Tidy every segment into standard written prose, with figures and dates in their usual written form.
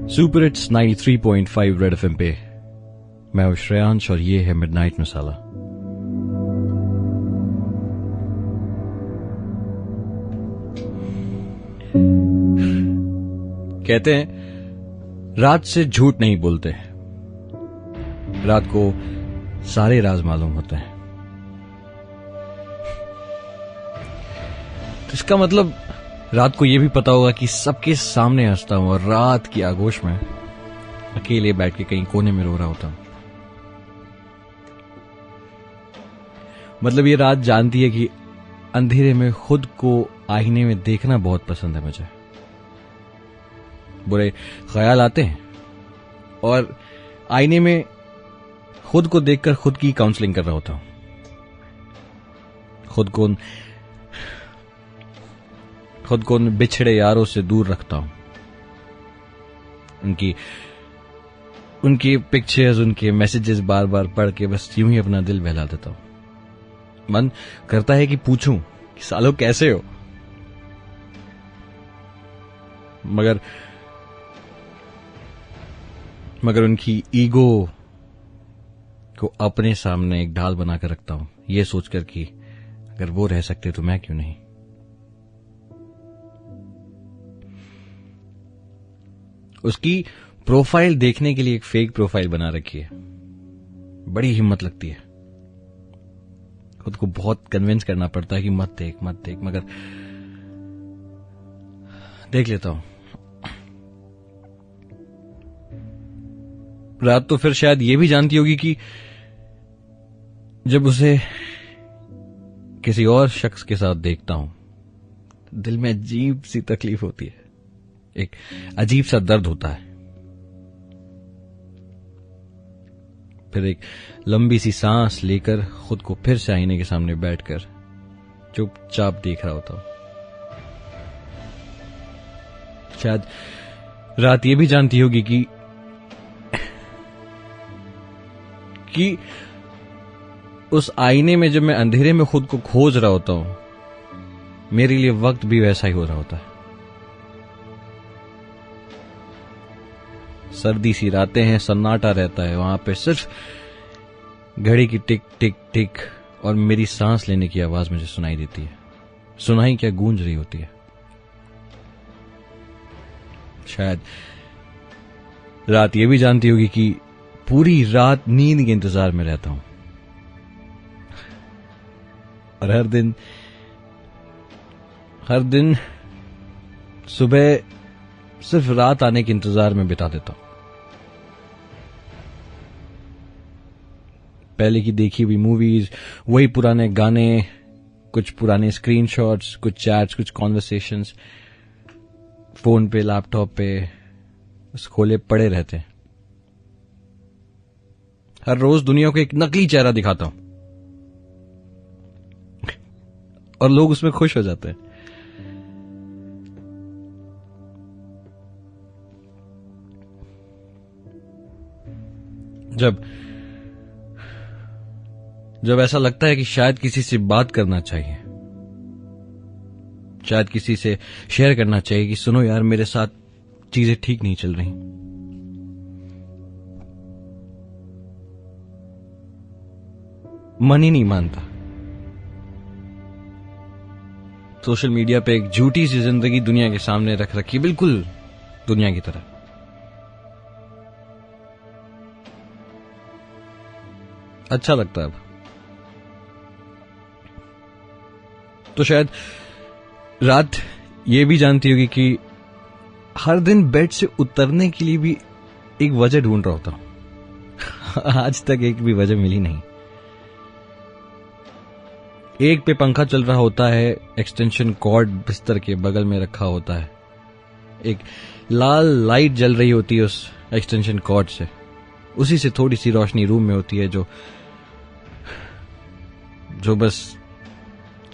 Super hits 93.5 red FM पे मैं हूं श्रेयांश और ये है मिडनाइट मसाला। कहते हैं रात से झूठ नहीं बोलते, रात को सारे राज मालूम होते हैं। तो इसका मतलब रात को यह भी पता होगा कि सबके सामने हंसता हूं और रात की आगोश में अकेले बैठ के कहीं कोने में रो रहा होता हूं। मतलब ये रात जानती है कि अंधेरे में खुद को आईने में देखना बहुत पसंद है मुझे। बुरे ख्याल आते हैं और आईने में खुद को देखकर खुद की काउंसलिंग कर रहा होता हूं। खुद को उन बिछड़े यारों से दूर रखता हूं। उनकी पिक्चर्स, उनके मैसेजेस बार बार पढ़ के बस यूं ही अपना दिल बहला देता हूं। मन करता है कि पूछूं कि सालों कैसे हो, मगर उनकी ईगो को अपने सामने एक ढाल बनाकर रखता हूं, यह सोचकर कि अगर वो रह सकते तो मैं क्यों नहीं। उसकी प्रोफाइल देखने के लिए एक फेक प्रोफाइल बना रखी है। बड़ी हिम्मत लगती है, खुद को बहुत कन्विंस करना पड़ता है कि मत देख, मगर देख लेता हूं। रात तो फिर शायद ये भी जानती होगी कि जब उसे किसी और शख्स के साथ देखता हूं, दिल में अजीब सी तकलीफ होती है, एक अजीब सा दर्द होता है। फिर एक लंबी सी सांस लेकर खुद को फिर से आईने के सामने बैठकर चुपचाप देख रहा होता हूं। शायद रात ये भी जानती होगी कि उस आईने में जब मैं अंधेरे में खुद को खोज रहा होता हूं, मेरे लिए वक्त भी वैसा ही हो रहा होता है। सर्दी सी रातें हैं, सन्नाटा रहता है, वहां पे सिर्फ घड़ी की टिक टिक टिक और मेरी सांस लेने की आवाज मुझे सुनाई देती है। सुनाई क्या, गूंज रही होती है। शायद रात ये भी जानती होगी कि पूरी रात नींद के इंतजार में रहता हूं और हर दिन सुबह सिर्फ रात आने के इंतजार में बिता देता हूं। पहले की देखी हुई मूवीज, वही पुराने गाने, कुछ पुराने स्क्रीनशॉट्स, कुछ चैट्स, कुछ कॉन्वर्सेशंस फोन पे, लैपटॉप पे बस खोले पड़े रहते हैं। हर रोज दुनिया को एक नकली चेहरा दिखाता हूं और लोग उसमें खुश हो जाते हैं। जब ऐसा लगता है कि शायद किसी से बात करना चाहिए, शायद किसी से शेयर करना चाहिए कि सुनो यार, मेरे साथ चीजें ठीक नहीं चल रही, मन ही नहीं मानता। सोशल मीडिया पे एक झूठी सी जिंदगी दुनिया के सामने रख रखी, बिल्कुल दुनिया की तरह। अच्छा लगता है अब। तो शायद रात ये भी जानती होगी कि हर दिन बेड से उतरने के लिए भी एक वजह ढूंढ रहा होता हूं। आज तक एक भी वजह मिली नहीं। एक पे पंखा चल रहा होता है, एक्सटेंशन कॉर्ड बिस्तर के बगल में रखा होता है, एक लाल लाइट जल रही होती है उस एक्सटेंशन कॉर्ड से, उसी से थोड़ी सी रोशनी रूम में होती है जो बस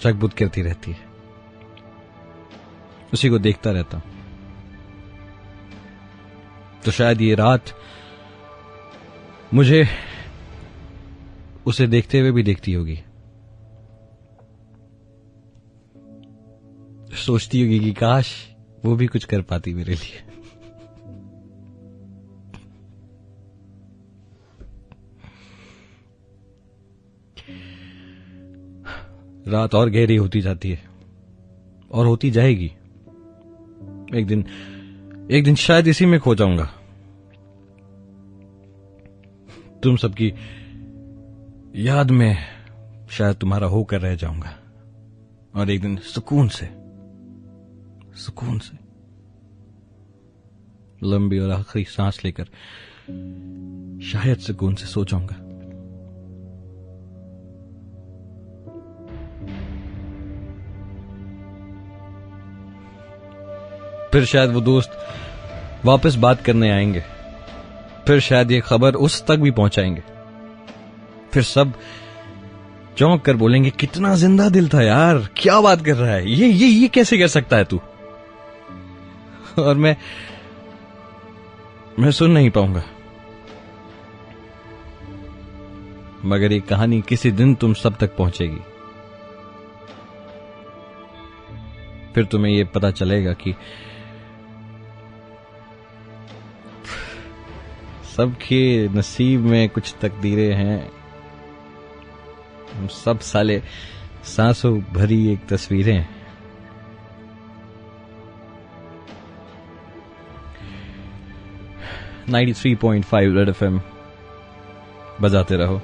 चकबुक करती रहती है। उसी को देखता रहता हूं। तो शायद ये रात मुझे उसे देखते हुए भी देखती होगी, सोचती होगी कि काश वो भी कुछ कर पाती मेरे लिए। रात और गहरी होती जाती है और होती जाएगी। एक दिन शायद इसी में खो जाऊंगा। तुम सबकी याद में शायद तुम्हारा होकर रह जाऊंगा और एक दिन सुकून से लंबी और आखिरी सांस लेकर शायद सुकून से सो जाऊंगा। फिर शायद वो दोस्त वापस बात करने आएंगे, फिर शायद ये खबर उस तक भी पहुंचाएंगे, फिर सब चौंक कर बोलेंगे कितना जिंदा दिल था यार, क्या बात कर रहा है, ये कैसे कर सकता है तू। और मैं सुन नहीं पाऊंगा। मगर ये कहानी किसी दिन तुम सब तक पहुंचेगी। फिर तुम्हें ये पता चलेगा कि सबके नसीब में कुछ तकदीरें हैं। हम सब साले सांसों भरी एक तस्वीरें हैं। .5 रेड FM बजाते रहो।